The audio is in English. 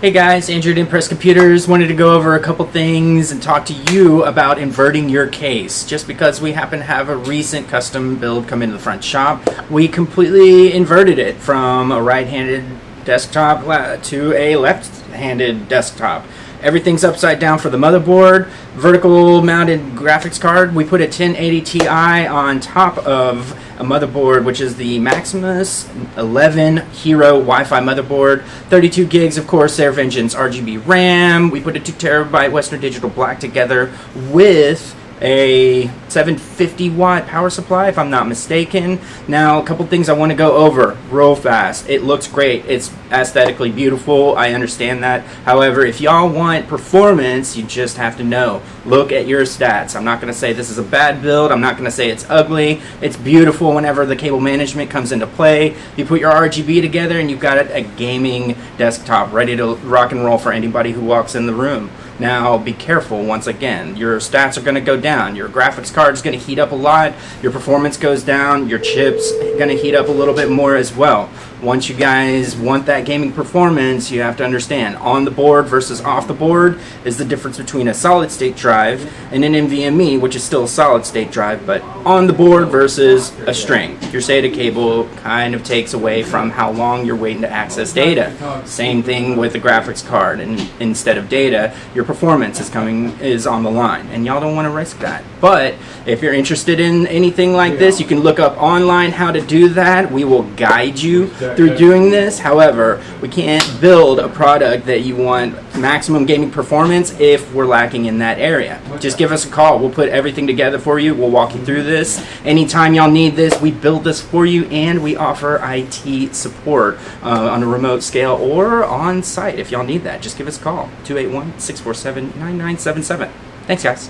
Hey guys, Andrew at Impress Computers. Wanted to go over a couple things and talk to you about inverting your case. Just because we happen to have a recent custom build come into the front shop, we completely inverted it from a right-handed desktop to a left-handed desktop. Everything's upside down for the motherboard. Vertical mounted graphics card. We put a 1080 Ti on top of a motherboard, which is the Maximus 11 Hero Wi-Fi motherboard. 32 gigs of Corsair Vengeance RGB RAM. We put a 2 terabyte Western Digital Black together with a 750 watt power supply, if I'm not mistaken. Now, a couple things I want to go over real fast. It looks great. It's aesthetically beautiful. I understand that. However, if y'all want performance, you just have to know. Look at your stats. I'm not going to say this is a bad build. I'm not going to say it's ugly. It's beautiful whenever the cable management comes into play. You put your RGB together and you've got a gaming desktop ready to rock and roll for anybody who walks in the room. Now, be careful, once again, your stats are going to go down, your graphics card is going to heat up a lot, your performance goes down, your chips are going to heat up a little bit more as well. Once you guys want that gaming performance, you have to understand, on the board versus off the board is the difference between a solid state drive and an NVMe, which is still a solid state drive, but on the board versus a string. Your SATA cable kind of takes away from how long you're waiting to access data. Same thing with the graphics card, and instead of data, your performance is on the line, and y'all don't want to risk that. But if you're interested in anything like this, you can look up online how to do that. We will guide you through doing this. However, we can't build a product that you want maximum gaming performance if we're lacking in that area. Just give us a call. We'll put everything together for you. We'll walk you through this. Anytime y'all need this, we build this for you, and we offer IT support on a remote scale or on site if y'all need that. Just give us a call, 281-647-9977. Thanks, guys.